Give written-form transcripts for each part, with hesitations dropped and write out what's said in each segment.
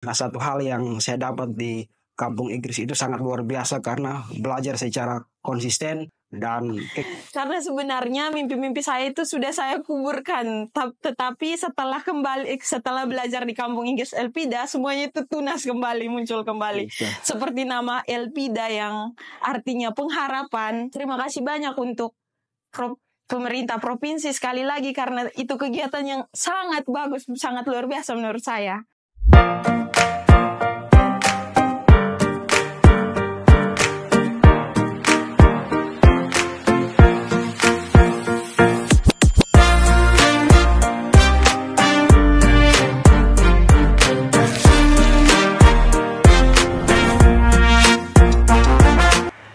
Nah, satu hal yang saya dapat di kampung Inggris itu sangat luar biasa karena belajar secara konsisten dan Karena sebenarnya mimpi-mimpi saya itu sudah saya kuburkan, tetapi setelah belajar di kampung Inggris Elpida, semuanya itu tunas kembali, muncul kembali. Seperti nama Elpida yang artinya pengharapan. Terima kasih banyak untuk pemerintah provinsi sekali lagi karena itu kegiatan yang sangat bagus, sangat luar biasa menurut saya.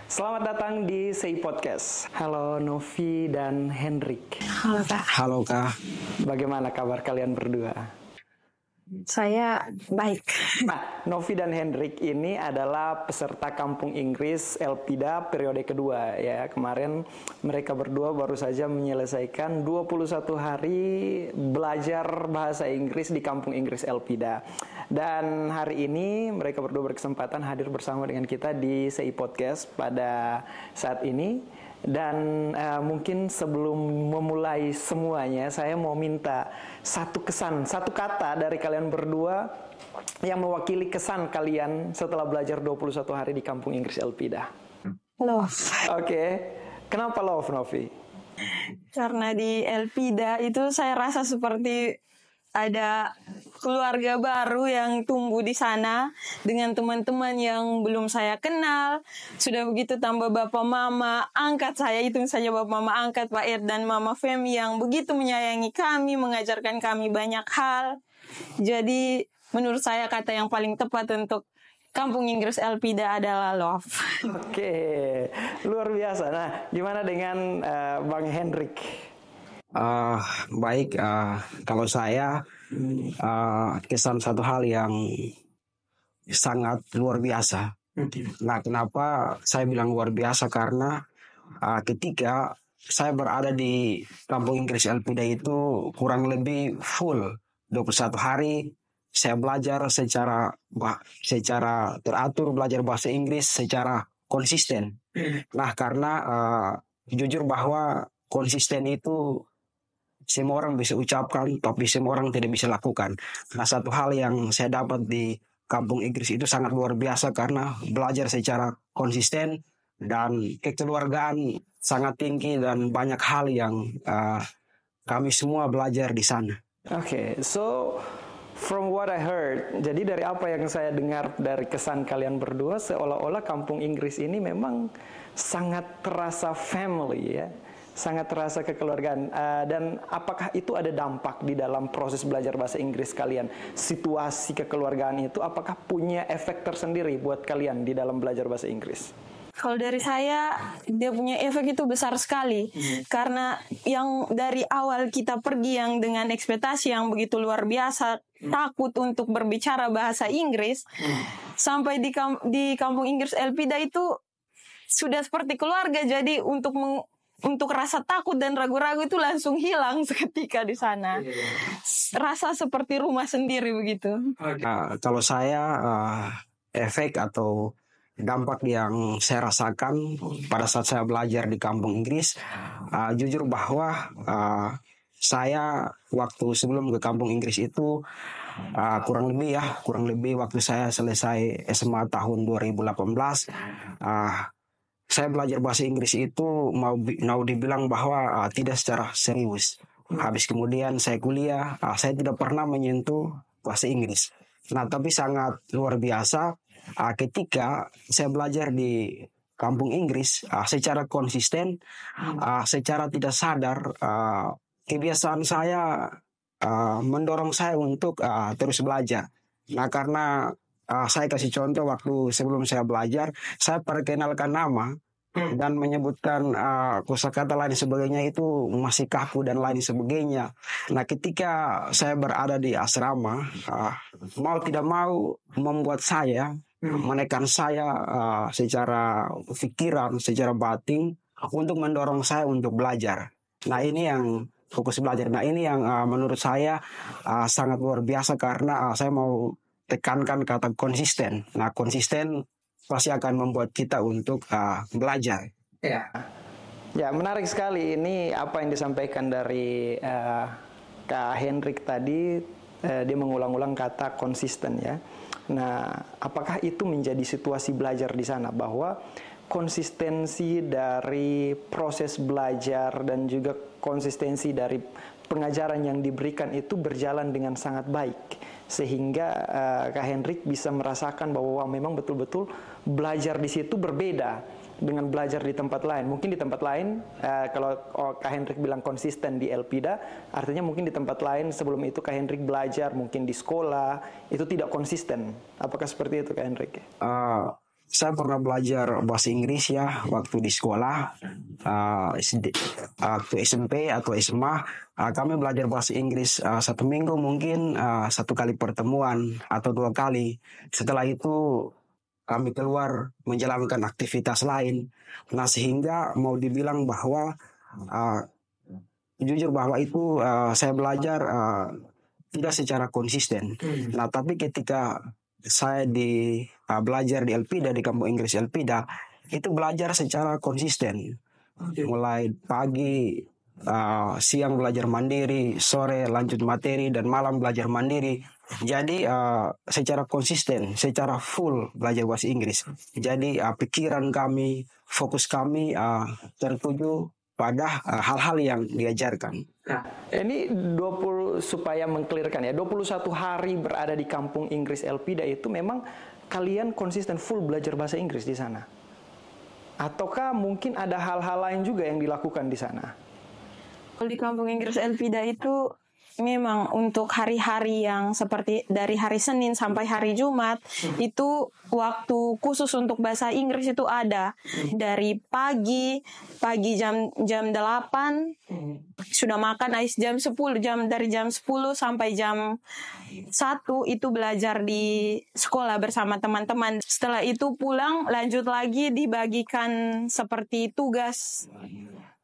Selamat datang di Sei Podcast. Halo Novi dan Hendrik. Halo Kak. Halo Kak. Bagaimana kabar kalian berdua? Saya baik. Nah, Novi dan Hendrik ini adalah peserta Kampung Inggris Elpida periode kedua ya. Kemarin mereka berdua baru saja menyelesaikan 21 hari belajar bahasa Inggris di Kampung Inggris Elpida. Dan hari ini mereka berdua berkesempatan hadir bersama dengan kita di CI Podcast pada saat ini. Dan mungkin sebelum memulai semuanya, saya mau minta satu kata dari kalian berdua yang mewakili kesan kalian setelah belajar 21 hari di Kampung Inggris Elpida. Love. Oke. Kenapa love, Novi? Karena di Elpida itu saya rasa seperti ada keluarga baru yang tumbuh di sana dengan teman-teman yang belum saya kenal. Sudah begitu tambah bapak mama angkat saya, itu saja bapak mama angkat Pak Er dan Mama Femi yang begitu menyayangi kami, mengajarkan kami banyak hal. Jadi menurut saya kata yang paling tepat untuk Kampung Inggris Elpida adalah love. Oke, luar biasa. Nah, gimana dengan Bang Hendrik? Baik, kalau saya kesan satu hal yang sangat luar biasa. Nah, kenapa saya bilang luar biasa? Karena ketika saya berada di Kampung Inggris Elpida itu kurang lebih full 21 hari saya belajar secara teratur, belajar bahasa Inggris secara konsisten. Nah, karena jujur bahwa konsisten itu semua orang bisa ucapkan, tapi semua orang tidak bisa lakukan. Nah, satu hal yang saya dapat di Kampung Inggris itu sangat luar biasa karena belajar secara konsisten dan kekeluargaan sangat tinggi dan banyak hal yang kami semua belajar di sana. Oke, so from what I heard, jadi dari apa yang saya dengar dari kesan kalian berdua, seolah-olah Kampung Inggris ini memang sangat terasa family ya. Sangat terasa kekeluargaan. Dan apakah itu ada dampak di dalam proses belajar bahasa Inggris kalian? Situasi kekeluargaan itu apakah punya efek tersendiri buat kalian di dalam belajar bahasa Inggris? Kalau dari saya, dia punya efek itu besar sekali. Karena yang dari awal kita pergi yang dengan ekspektasi yang begitu luar biasa, takut untuk berbicara bahasa Inggris, sampai di Kampung Inggris Elpida itu sudah seperti keluarga. Jadi untuk rasa takut dan ragu-ragu itu langsung hilang seketika di sana. Rasa seperti rumah sendiri begitu. Kalau saya efek atau dampak yang saya rasakan pada saat saya belajar di Kampung Inggris, jujur bahwa saya waktu sebelum ke Kampung Inggris itu kurang lebih waktu saya selesai SMA tahun 2018, saya belajar bahasa Inggris itu mau dibilang bahwa tidak secara serius. Habis kemudian saya kuliah, saya tidak pernah menyentuh bahasa Inggris. Nah, tapi sangat luar biasa ketika saya belajar di Kampung Inggris secara konsisten, secara tidak sadar, kebiasaan saya mendorong saya untuk terus belajar. Nah, karena saya kasih contoh waktu sebelum saya belajar, saya perkenalkan nama dan menyebutkan kosakata lain sebagainya itu masih kaku dan lain sebagainya. Nah, ketika saya berada di asrama, mau tidak mau membuat saya menekan saya secara pikiran, secara batin untuk mendorong saya untuk belajar. Nah, ini yang fokus belajar. Nah, ini yang menurut saya sangat luar biasa karena saya mau tekankan kata konsisten. Nah, konsisten pasti akan membuat kita untuk belajar. Ya, menarik sekali ini apa yang disampaikan dari Kak Hendrik tadi. Dia mengulang-ulang kata konsisten ya. Nah, apakah itu menjadi situasi belajar di sana bahwa konsistensi dari proses belajar dan juga konsistensi dari pengajaran yang diberikan itu berjalan dengan sangat baik sehingga Kak Hendrik bisa merasakan bahwa memang betul-betul belajar di situ berbeda dengan belajar di tempat lain. Mungkin di tempat lain, kalau Kak Hendrik bilang konsisten di Elpida, artinya mungkin di tempat lain sebelum itu Kak Hendrik belajar, mungkin di sekolah, itu tidak konsisten. Apakah seperti itu Kak Hendrik? Saya pernah belajar bahasa Inggris ya waktu di sekolah, waktu SMP atau SMA. Kami belajar bahasa Inggris 1 minggu mungkin 1 kali pertemuan atau 2 kali. Setelah itu kami keluar menjalankan aktivitas lain. Nah, sehingga mau dibilang bahwa jujur bahwa itu saya belajar tidak secara konsisten. Nah, tapi ketika saya belajar di Elpida, di kampung Inggris Elpida, itu belajar secara konsisten. Mulai pagi, siang belajar mandiri, sore lanjut materi, dan malam belajar mandiri. Jadi secara konsisten, secara full belajar bahasa Inggris. Jadi pikiran kami, fokus kami tertuju pada hal-hal yang diajarkan. Nah, ini 20 supaya mengklirkan ya, 21 hari berada di kampung Inggris Elpida itu memang kalian konsisten full belajar bahasa Inggris di sana? Ataukah mungkin ada hal-hal lain juga yang dilakukan di sana? Kalau di kampung Inggris Elpida itu memang untuk hari-hari yang seperti dari hari Senin sampai hari Jumat itu waktu khusus untuk bahasa Inggris itu ada dari pagi jam 8 sudah makan jam 10 dari jam 10 sampai jam 1 itu belajar di sekolah bersama teman-teman. Setelah itu pulang lanjut lagi dibagikan seperti tugas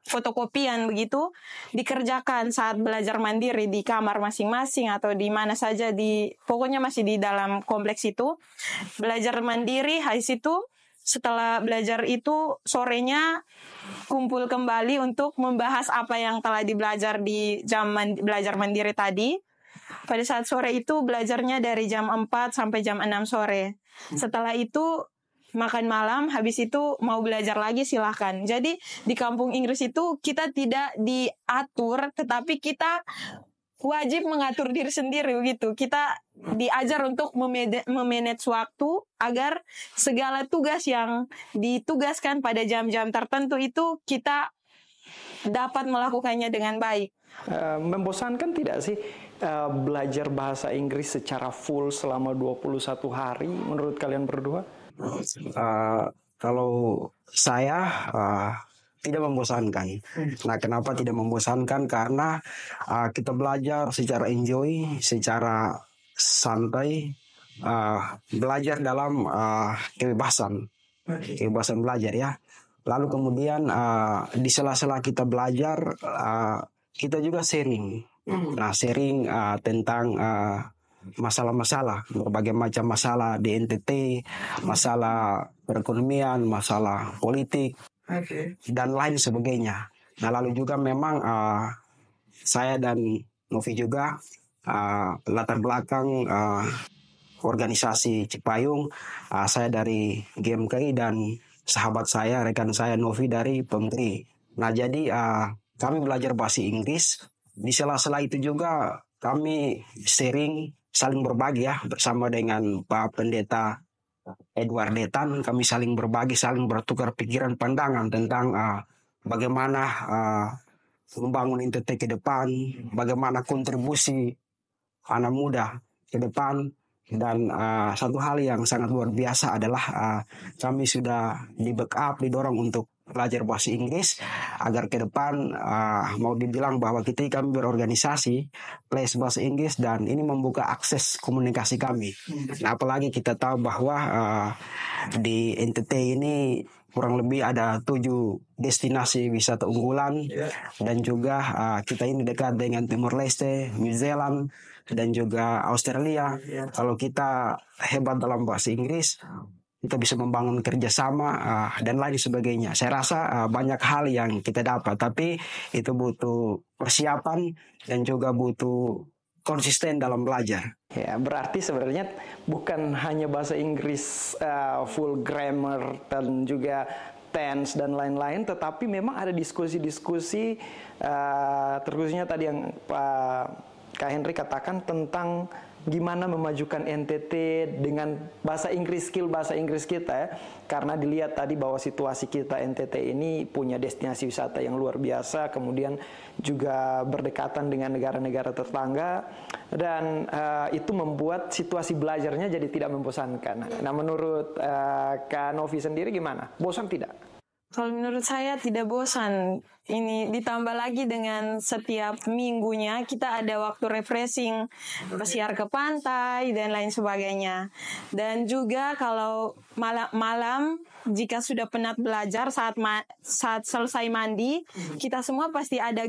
fotokopian begitu dikerjakan saat belajar mandiri di kamar masing-masing atau di mana saja pokoknya masih di dalam kompleks itu belajar mandiri. Habis itu setelah belajar itu sorenya kumpul kembali untuk membahas apa yang telah dibelajar di jam belajar mandiri tadi. Pada saat sore itu belajarnya dari jam 4 sampai jam 6 sore. Setelah itu makan malam, habis itu mau belajar lagi silahkan. Jadi di kampung Inggris itu kita tidak diatur, tetapi kita wajib mengatur diri sendiri begitu. Kita diajar untuk memanage waktu agar segala tugas yang ditugaskan pada jam-jam tertentu itu kita dapat melakukannya dengan baik. Membosankan tidak sih belajar bahasa Inggris secara full selama 21 hari menurut kalian berdua? Kalau saya tidak membosankan. Nah, kenapa tidak membosankan? Karena kita belajar secara enjoy, secara santai, belajar dalam kebebasan belajar ya. Lalu kemudian di sela-sela kita belajar, kita juga sharing. Nah, sharing tentang masalah-masalah, berbagai macam masalah di NTT, masalah perekonomian, masalah politik, dan lain sebagainya. Nah, lalu juga memang saya dan Novi juga latar belakang organisasi Cipayung, saya dari GMKI dan sahabat saya, rekan saya Novi dari Pemri. Nah, jadi kami belajar bahasa Inggris. Di sela-sela itu juga kami sharing, saling berbagi ya, bersama dengan Pak Pendeta Edward Detan. Kami saling berbagi, saling bertukar pikiran pandangan tentang bagaimana membangun NTT ke depan, bagaimana kontribusi anak muda ke depan. Dan satu hal yang sangat luar biasa adalah kami sudah di backup, didorong untuk belajar bahasa Inggris agar ke depan mau dibilang bahwa kami berorganisasi les bahasa Inggris dan ini membuka akses komunikasi kami. Nah, apalagi kita tahu bahwa di NTT ini kurang lebih ada 7 destinasi wisata unggulan dan juga kita ini dekat dengan Timor Leste, New Zealand, dan juga Australia. Kalau kita hebat dalam bahasa Inggris, kita bisa membangun kerjasama dan lain sebagainya. Saya rasa banyak hal yang kita dapat, tapi itu butuh persiapan dan juga butuh konsisten dalam belajar. Ya, berarti sebenarnya bukan hanya bahasa Inggris full grammar dan juga tense dan lain-lain, tetapi memang ada diskusi-diskusi terkhususnya tadi yang Kak Henry katakan tentang gimana memajukan NTT dengan bahasa Inggris, skill bahasa Inggris kita ya. Karena dilihat tadi bahwa situasi kita NTT ini punya destinasi wisata yang luar biasa, kemudian juga berdekatan dengan negara-negara tetangga, dan itu membuat situasi belajarnya jadi tidak membosankan. Nah, menurut Kak Novi sendiri gimana? Bosan tidak? Kalau menurut saya tidak bosan. Ini ditambah lagi dengan setiap minggunya kita ada waktu refreshing, pesiar ke pantai dan lain sebagainya. Dan juga kalau malam jika sudah penat belajar saat selesai mandi, kita semua pasti ada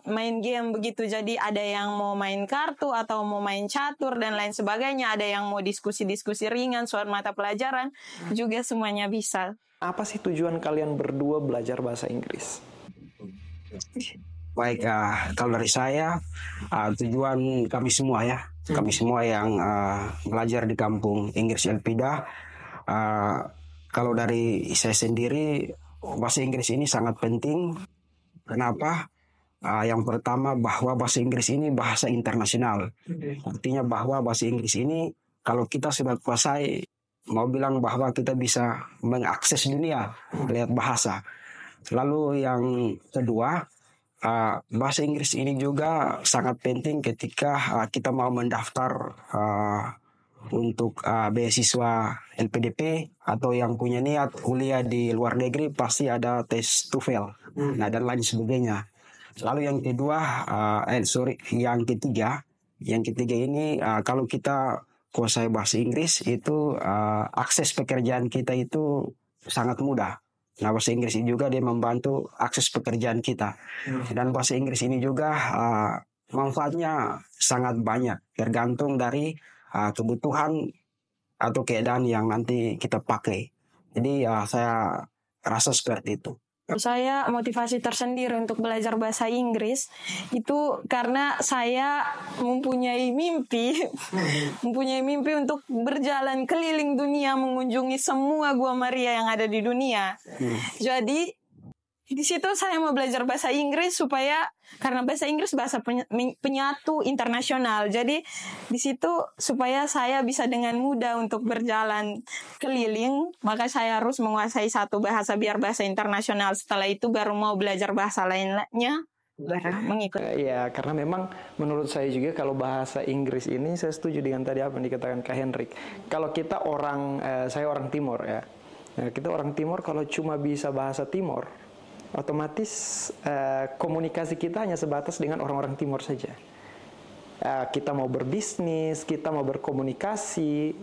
main game begitu. Jadi ada yang mau main kartu atau mau main catur dan lain sebagainya. Ada yang mau diskusi-diskusi ringan soal mata pelajaran, juga semuanya bisa. Apa sih tujuan kalian berdua belajar bahasa Inggris? Baik, kalau dari saya, tujuan kami semua ya, kami semua yang belajar di kampung Inggris Elpida, kalau dari saya sendiri, bahasa Inggris ini sangat penting. Kenapa? Yang pertama bahwa bahasa Inggris ini bahasa internasional. Artinya bahwa bahasa Inggris ini kalau kita sudah kuasai, mau bilang bahwa kita bisa mengakses dunia lewat bahasa. Lalu yang kedua, bahasa Inggris ini juga sangat penting ketika kita mau mendaftar untuk beasiswa LPDP atau yang punya niat kuliah di luar negeri, pasti ada tes TOEFL, dan lain sebagainya. Lalu yang kedua, yang ketiga ini kalau kita kuasai bahasa Inggris itu akses pekerjaan kita itu sangat mudah. Nah, bahasa Inggris ini juga dia membantu akses pekerjaan kita. Dan bahasa Inggris ini juga manfaatnya sangat banyak, tergantung dari kebutuhan atau keadaan yang nanti kita pakai. Jadi saya rasa seperti itu. Saya motivasi tersendiri untuk belajar bahasa Inggris itu karena saya mempunyai mimpi untuk berjalan keliling dunia, mengunjungi semua Gua Maria yang ada di dunia. Jadi di situ saya mau belajar bahasa Inggris supaya, karena bahasa Inggris bahasa penyatu internasional. Jadi di situ supaya saya bisa dengan mudah untuk berjalan keliling, maka saya harus menguasai satu bahasa biar bahasa internasional. Setelah itu baru mau belajar bahasa lainnya, baru mengikuti. Ya, karena memang menurut saya juga kalau bahasa Inggris ini, saya setuju dengan tadi apa yang dikatakan Kak Henrik. Kalau kita saya orang Timur ya. Nah, kita orang Timur kalau cuma bisa bahasa Timur, otomatis komunikasi kita hanya sebatas dengan orang-orang Timur saja. Kita mau berbisnis, kita mau berkomunikasi,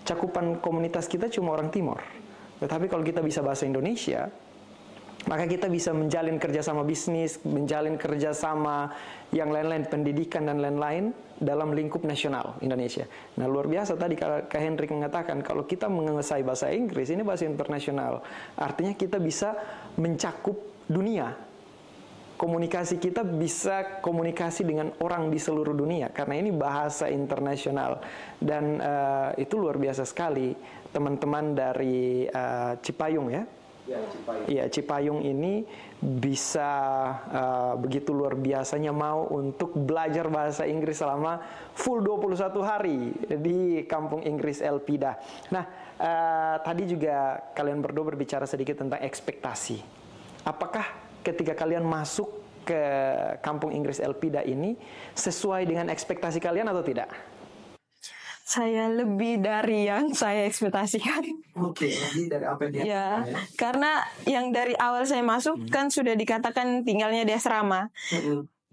cakupan komunitas kita cuma orang Timur. Tetapi kalau kita bisa bahasa Indonesia, maka kita bisa menjalin kerjasama bisnis, menjalin kerjasama yang lain-lain, pendidikan dan lain-lain dalam lingkup nasional Indonesia. Nah, luar biasa tadi Kak Henrik mengatakan kalau kita menguasai bahasa Inggris, ini bahasa internasional. Artinya kita bisa mencakup dunia. Komunikasi kita bisa komunikasi dengan orang di seluruh dunia karena ini bahasa internasional. Dan itu luar biasa sekali teman-teman dari Cipayung ya. Iya, Cipayung ini bisa begitu luar biasanya mau untuk belajar bahasa Inggris selama full 21 hari di kampung Inggris Elpida. Nah, tadi juga kalian berdua berbicara sedikit tentang ekspektasi. Apakah ketika kalian masuk ke kampung Inggris Elpida ini sesuai dengan ekspektasi kalian atau tidak? Saya lebih dari yang saya ekspektasikan. Oke, lebih dari apa yang ya, karena yang dari awal saya masuk kan sudah dikatakan tinggalnya di asrama.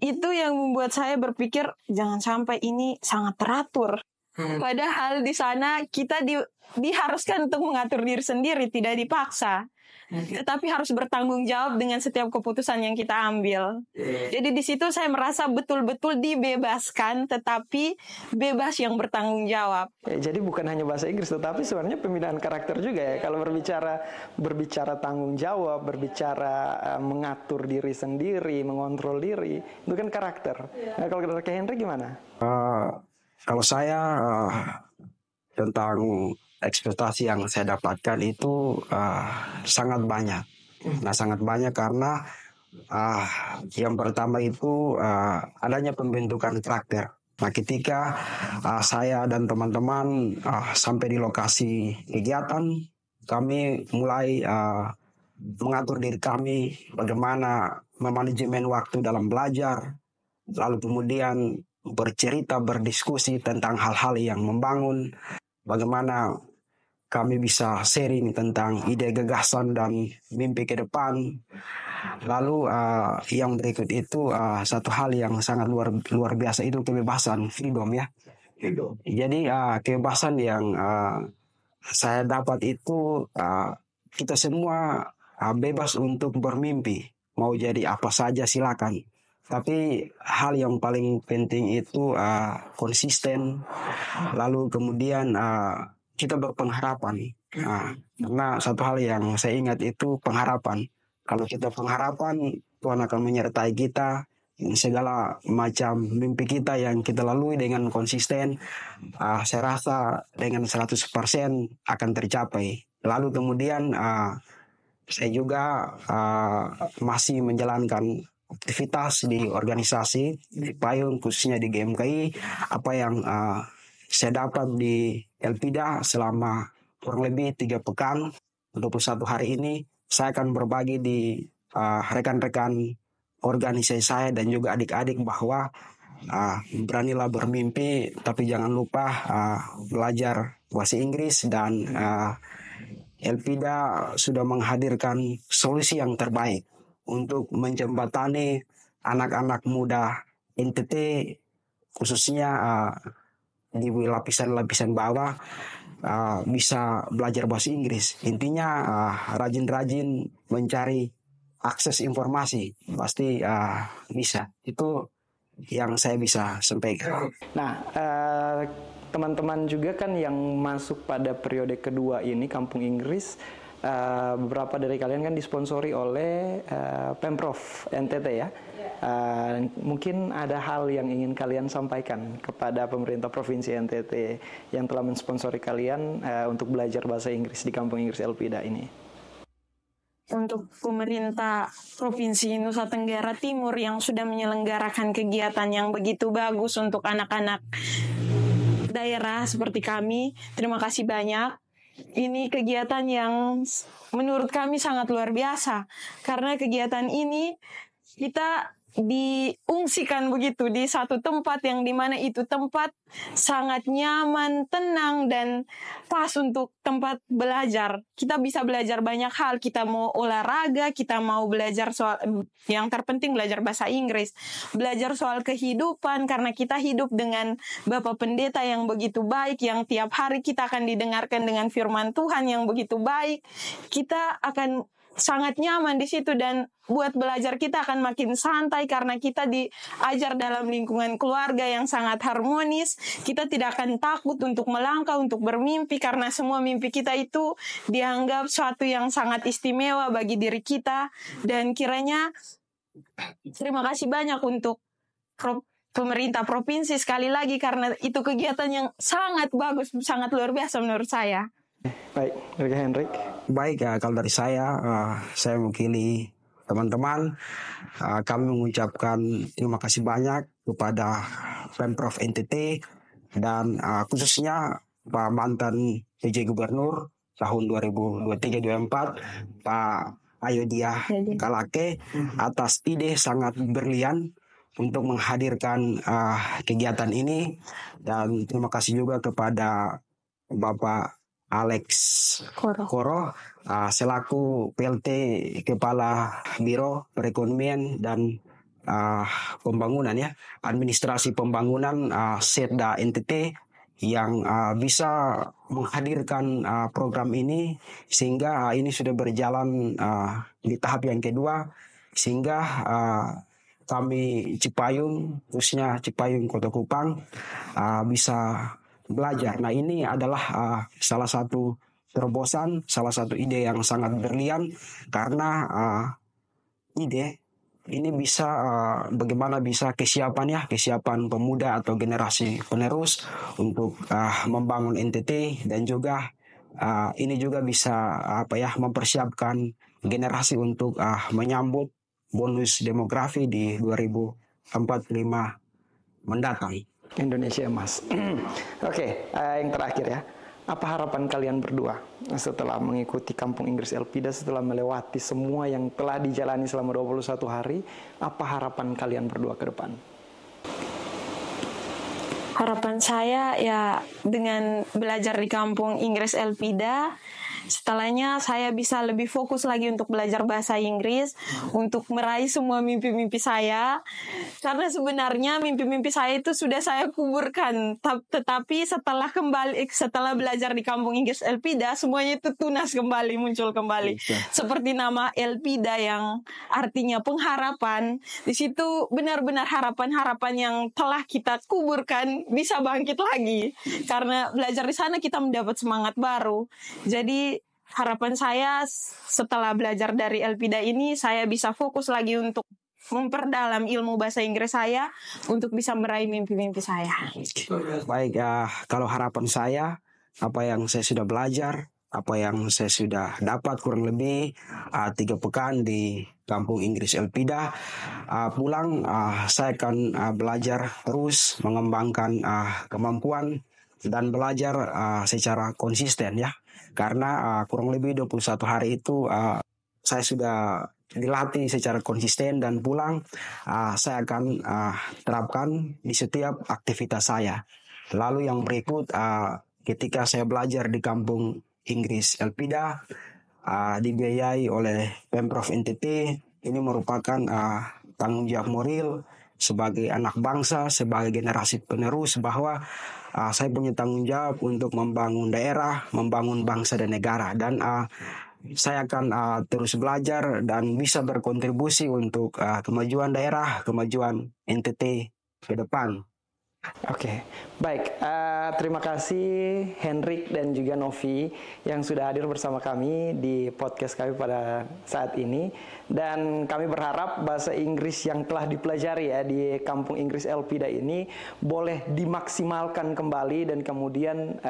Itu yang membuat saya berpikir jangan sampai ini sangat teratur. Padahal di sana kita diharuskan untuk mengatur diri sendiri, tidak dipaksa. tetapi harus bertanggung jawab dengan setiap keputusan yang kita ambil. Jadi di situ saya merasa betul-betul dibebaskan, tetapi bebas yang bertanggung jawab. Jadi bukan hanya bahasa Inggris, tetapi sebenarnya pembinaan karakter juga ya. Kalau berbicara tanggung jawab, berbicara mengatur diri sendiri, mengontrol diri, itu kan karakter. Nah, kalau Kak Henry gimana? Kalau saya tentang ekspektasi yang saya dapatkan itu sangat banyak. Nah, sangat banyak karena yang pertama itu adanya pembentukan karakter. Nah, ketika saya dan teman-teman sampai di lokasi kegiatan, kami mulai mengatur diri kami bagaimana memanajemen waktu dalam belajar, lalu kemudian bercerita, berdiskusi tentang hal-hal yang membangun, bagaimana kami bisa sharing tentang ide, gagasan, dan mimpi ke depan. Lalu yang berikut itu satu hal yang sangat luar biasa itu kebebasan, freedom ya. Jadi kebebasan yang saya dapat itu kita semua bebas untuk bermimpi, mau jadi apa saja silakan. Tapi hal yang paling penting itu konsisten. Lalu kemudian kita berpengharapan. Karena satu hal yang saya ingat itu pengharapan. Kalau kita pengharapan, Tuhan akan menyertai kita. Segala macam mimpi kita yang kita lalui dengan konsisten, saya rasa dengan 100% akan tercapai. Lalu kemudian saya juga masih menjalankan aktivitas di organisasi di Payung, khususnya di GMKI. Apa yang saya dapat di Elpida selama kurang lebih 3 pekan, 21 hari ini, saya akan berbagi di rekan-rekan organisasi saya dan juga adik-adik bahwa beranilah bermimpi, tapi jangan lupa belajar bahasa Inggris. Dan Elpida sudah menghadirkan solusi yang terbaik untuk menjembatani anak-anak muda NTT, khususnya di lapisan-lapisan bawah, bisa belajar bahasa Inggris. Intinya rajin-rajin mencari akses informasi, pasti bisa. Itu yang saya bisa sampaikan. Nah, teman-teman juga kan yang masuk pada periode kedua ini Kampung Inggris, beberapa dari kalian kan disponsori oleh Pemprov NTT ya. Mungkin ada hal yang ingin kalian sampaikan kepada pemerintah Provinsi NTT yang telah mensponsori kalian untuk belajar bahasa Inggris di Kampung Inggris Elpida ini. Untuk pemerintah Provinsi Nusa Tenggara Timur yang sudah menyelenggarakan kegiatan yang begitu bagus untuk anak-anak daerah seperti kami, terima kasih banyak. Ini kegiatan yang menurut kami sangat luar biasa, karena kegiatan ini kita diungsikan begitu di satu tempat yang dimana itu tempat sangat nyaman, tenang, dan pas untuk tempat belajar. Kita bisa belajar banyak hal. Kita mau olahraga, kita mau belajar soal, yang terpenting belajar bahasa Inggris, belajar soal kehidupan, karena kita hidup dengan Bapak Pendeta yang begitu baik, yang tiap hari kita akan didengarkan dengan firman Tuhan yang begitu baik. Kita akan sangat nyaman di situ, dan buat belajar kita akan makin santai karena kita diajar dalam lingkungan keluarga yang sangat harmonis. Kita tidak akan takut untuk melangkah, untuk bermimpi, karena semua mimpi kita itu dianggap suatu yang sangat istimewa bagi diri kita. Dan kiranya terima kasih banyak untuk pemerintah provinsi sekali lagi, karena itu kegiatan yang sangat bagus, sangat luar biasa menurut saya. Baik, dari Henrik. Baik, kalau dari saya mewakili teman-teman, kami mengucapkan terima kasih banyak kepada Pemprov NTT dan khususnya Pak mantan PJ Gubernur tahun 2023-2024, Pak Ayodia Kalake, atas ide sangat brilian untuk menghadirkan kegiatan ini. Dan terima kasih juga kepada Bapak Alex Koro selaku PLT Kepala Biro Perekonomian dan Pembangunan ya, Administrasi Pembangunan Setda NTT, yang bisa menghadirkan program ini, sehingga ini sudah berjalan di tahap yang kedua, sehingga kami Cipayung, khususnya Cipayung Kota Kupang, bisa belajar. Nah, ini adalah salah satu terobosan, salah satu ide yang sangat brilian, karena ide ini bisa bagaimana bisa kesiapan pemuda atau generasi penerus untuk membangun NTT, dan juga ini juga bisa mempersiapkan generasi untuk menyambut bonus demografi di 2045 mendatang. Indonesia Emas. Oke, yang terakhir ya. Apa harapan kalian berdua setelah mengikuti Kampung Inggris Elpida, setelah melewati semua yang telah dijalani selama 21 hari? Apa harapan kalian berdua ke depan? Harapan saya ya dengan belajar di Kampung Inggris Elpida, setelahnya saya bisa lebih fokus lagi untuk belajar bahasa Inggris, untuk meraih semua mimpi-mimpi saya. Karena sebenarnya mimpi-mimpi saya itu sudah saya kuburkan, tetapi setelah belajar di Kampung Inggris Elpida, semuanya itu tunas kembali, muncul kembali. Seperti nama Elpida yang artinya pengharapan. Di situ benar-benar harapan-harapan yang telah kita kuburkan bisa bangkit lagi, karena belajar di sana kita mendapat semangat baru. Jadi harapan saya setelah belajar dari Elpida ini, saya bisa fokus lagi untuk memperdalam ilmu bahasa Inggris saya untuk bisa meraih mimpi-mimpi saya. Baik, kalau harapan saya, apa yang saya sudah belajar, apa yang saya sudah dapat kurang lebih 3 pekan di Kampung Inggris Elpida, pulang saya akan belajar terus, mengembangkan kemampuan dan belajar secara konsisten ya. Karena kurang lebih 21 hari itu saya sudah dilatih secara konsisten, dan pulang saya akan terapkan di setiap aktivitas saya. Lalu yang berikut, ketika saya belajar di Kampung Inggris Elpida, dibiayai oleh Pemprov NTT, ini merupakan tanggung jawab moral sebagai anak bangsa, sebagai generasi penerus, bahwa saya punya tanggung jawab untuk membangun daerah, membangun bangsa dan negara, dan saya akan terus belajar dan bisa berkontribusi untuk kemajuan daerah, kemajuan NTT ke depan. Oke, baik. Terima kasih Hendrik dan juga Novi yang sudah hadir bersama kami di podcast kami pada saat ini. Dan kami berharap bahasa Inggris yang telah dipelajari ya di Kampung Inggris Elpida ini boleh dimaksimalkan kembali, dan kemudian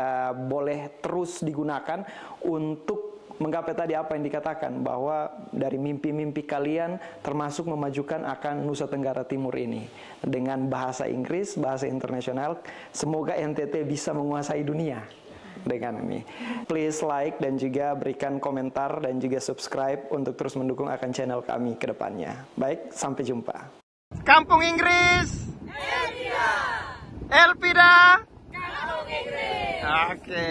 boleh terus digunakan untuk menggapai tadi apa yang dikatakan, bahwa dari mimpi-mimpi kalian termasuk memajukan akan Nusa Tenggara Timur ini dengan bahasa Inggris, bahasa internasional. Semoga NTT bisa menguasai dunia dengan ini. Please like dan juga berikan komentar dan juga subscribe untuk terus mendukung akan channel kami ke depannya. Baik, sampai jumpa. Kampung Inggris Elpida. Elpida Kampung Inggris. Oke.